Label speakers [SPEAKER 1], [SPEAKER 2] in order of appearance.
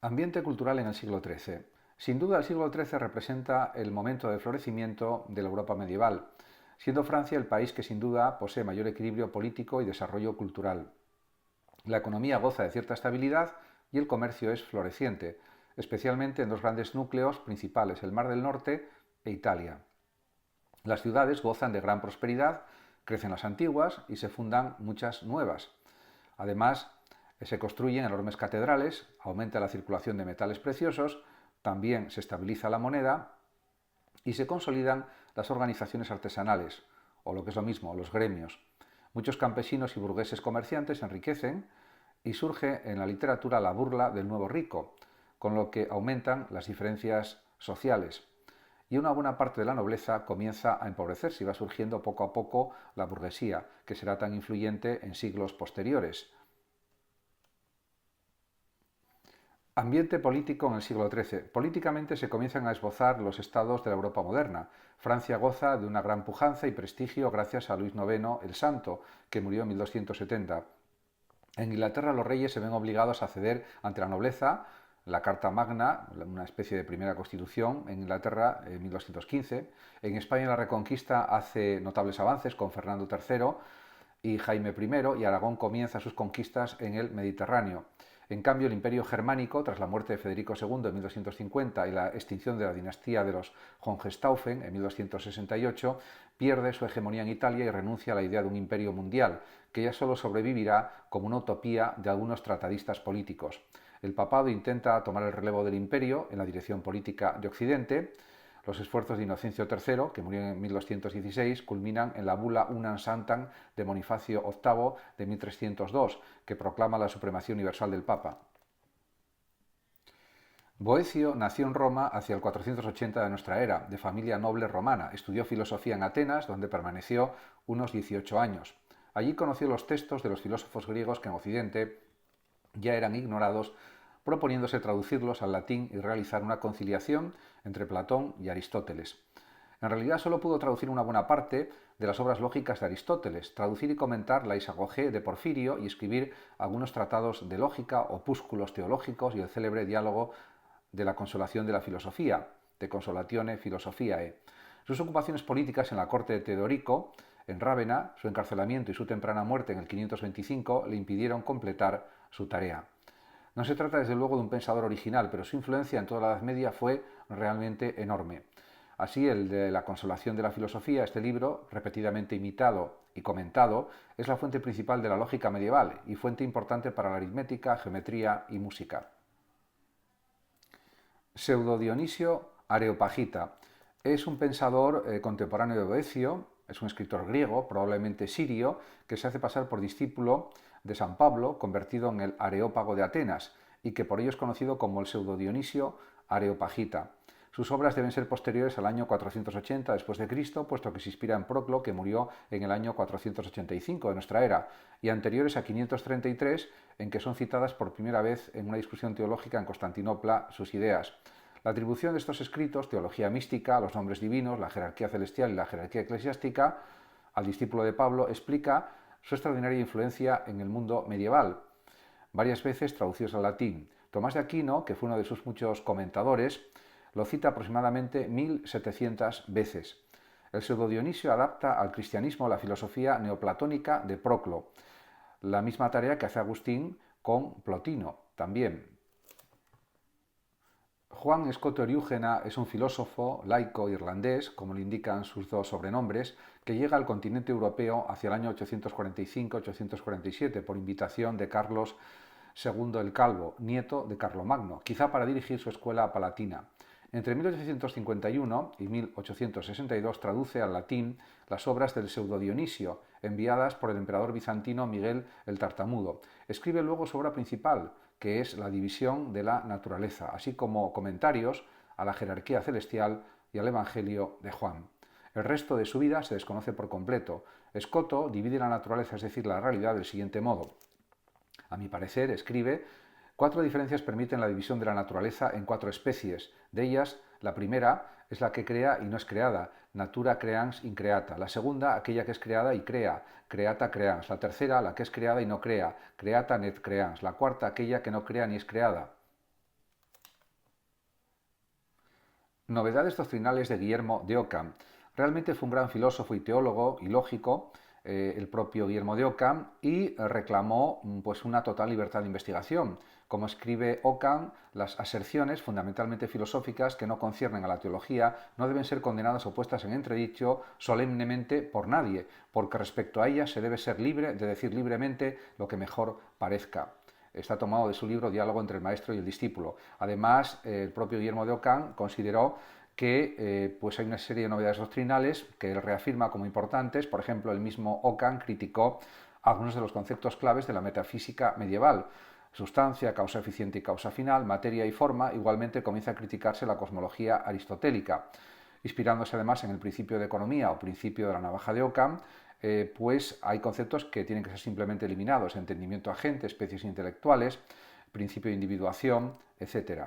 [SPEAKER 1] Ambiente cultural en el siglo XIII. Sin duda, el siglo XIII representa el momento de florecimiento de la Europa medieval, siendo Francia el país que sin duda posee mayor equilibrio político y desarrollo cultural. La economía goza de cierta estabilidad y el comercio es floreciente, especialmente en dos grandes núcleos principales, el Mar del Norte e Italia. Las ciudades gozan de gran prosperidad, crecen las antiguas y se fundan muchas nuevas. Además, se construyen enormes catedrales, aumenta la circulación de metales preciosos, también se estabiliza la moneda y se consolidan las organizaciones artesanales, o lo que es lo mismo, los gremios. Muchos campesinos y burgueses comerciantes se enriquecen y surge en la literatura la burla del nuevo rico, con lo que aumentan las diferencias sociales. Y una buena parte de la nobleza comienza a empobrecerse y va surgiendo poco a poco la burguesía, que será tan influyente en siglos posteriores. Ambiente político en el siglo XIII. Políticamente se comienzan a esbozar los estados de la Europa moderna. Francia goza de una gran pujanza y prestigio gracias a Luis IX el Santo, que murió en 1270. En Inglaterra los reyes se ven obligados a ceder ante la nobleza. La Carta Magna, una especie de primera constitución en Inglaterra en 1215. En España la Reconquista hace notables avances con Fernando III y Jaime I, y Aragón comienza sus conquistas en el Mediterráneo. En cambio, el Imperio Germánico, tras la muerte de Federico II en 1250 y la extinción de la dinastía de los Hohenstaufen en 1268, pierde su hegemonía en Italia y renuncia a la idea de un imperio mundial, que ya solo sobrevivirá como una utopía de algunos tratadistas políticos. El papado intenta tomar el relevo del imperio en la dirección política de Occidente. Los esfuerzos de Inocencio III, que murió en 1216, culminan en la bula Unam Santam de Bonifacio VIII de 1302, que proclama la supremacía universal del Papa. Boecio nació en Roma hacia el 480 de nuestra era, de familia noble romana. Estudió filosofía en Atenas, donde permaneció unos 18 años. Allí conoció los textos de los filósofos griegos que en Occidente ya eran ignorados, proponiéndose traducirlos al latín y realizar una conciliación entre Platón y Aristóteles. En realidad solo pudo traducir una buena parte de las obras lógicas de Aristóteles, traducir y comentar la Isagogé de Porfirio y escribir algunos tratados de lógica, opúsculos teológicos y el célebre diálogo de la consolación de la filosofía, de Consolatione Philosophiae. Sus ocupaciones políticas en la corte de Teodorico, en Rávena, su encarcelamiento y su temprana muerte en el 525 le impidieron completar su tarea. No se trata desde luego de un pensador original, pero su influencia en toda la Edad Media fue realmente enorme. Así, el de la Consolación de la Filosofía, este libro, repetidamente imitado y comentado, es la fuente principal de la lógica medieval y fuente importante para la aritmética, geometría y música. Pseudo Dionisio Areopagita es un pensador contemporáneo de Boecio, es un escritor griego, probablemente sirio, que se hace pasar por discípulo de San Pablo, convertido en el Areópago de Atenas, y que por ello es conocido como el Pseudo Dionisio Areopagita. Sus obras deben ser posteriores al año 480 después de Cristo, puesto que se inspira en Proclo, que murió en el año 485 de nuestra era, y anteriores a 533, en que son citadas por primera vez en una discusión teológica en Constantinopla sus ideas. La atribución de estos escritos, teología mística, los nombres divinos, la jerarquía celestial y la jerarquía eclesiástica, al discípulo de Pablo, explica su extraordinaria influencia en el mundo medieval, varias veces traducidos al latín. Tomás de Aquino, que fue uno de sus muchos comentadores, lo cita aproximadamente 1700 veces. El Pseudo Dionisio adapta al cristianismo la filosofía neoplatónica de Proclo, la misma tarea que hace Agustín con Plotino también. Juan Escoto Eriúgena es un filósofo laico irlandés, como le indican sus dos sobrenombres, que llega al continente europeo hacia el año 845-847 por invitación de Carlos II el Calvo, nieto de Carlomagno, quizá para dirigir su escuela palatina. Entre 1851 y 1862 traduce al latín las obras del Pseudo Dionisio, enviadas por el emperador bizantino Miguel el Tartamudo. Escribe luego su obra principal, que es La división de la naturaleza, así como comentarios a la jerarquía celestial y al Evangelio de Juan. El resto de su vida se desconoce por completo. Escoto divide la naturaleza, es decir, la realidad, del siguiente modo. A mi parecer, escribe, 4 diferencias permiten la división de la naturaleza en 4 especies. De ellas, la primera es la que crea y no es creada, natura creans increata. La segunda, aquella que es creada y crea, creata creans. La tercera, la que es creada y no crea, creata net creans. La cuarta, aquella que no crea ni es creada. Novedades doctrinales de Guillermo de Ockham. Realmente fue un gran filósofo y teólogo y lógico, el propio Guillermo de Ockham, y reclamó pues, una total libertad de investigación. Como escribe Ockham, las aserciones, fundamentalmente filosóficas, que no conciernen a la teología, no deben ser condenadas o puestas en entredicho solemnemente por nadie, porque respecto a ellas se debe ser libre de decir libremente lo que mejor parezca. Está tomado de su libro Diálogo entre el maestro y el discípulo. Además, el propio Guillermo de Ockham consideró que pues hay una serie de novedades doctrinales que él reafirma como importantes. Por ejemplo, el mismo Ockham criticó algunos de los conceptos claves de la metafísica medieval. Sustancia, causa eficiente y causa final, materia y forma. Igualmente comienza a criticarse la cosmología aristotélica. Inspirándose además en el principio de economía o principio de la navaja de Ockham, pues hay conceptos que tienen que ser simplemente eliminados: entendimiento agente, especies intelectuales, principio de individuación, etc.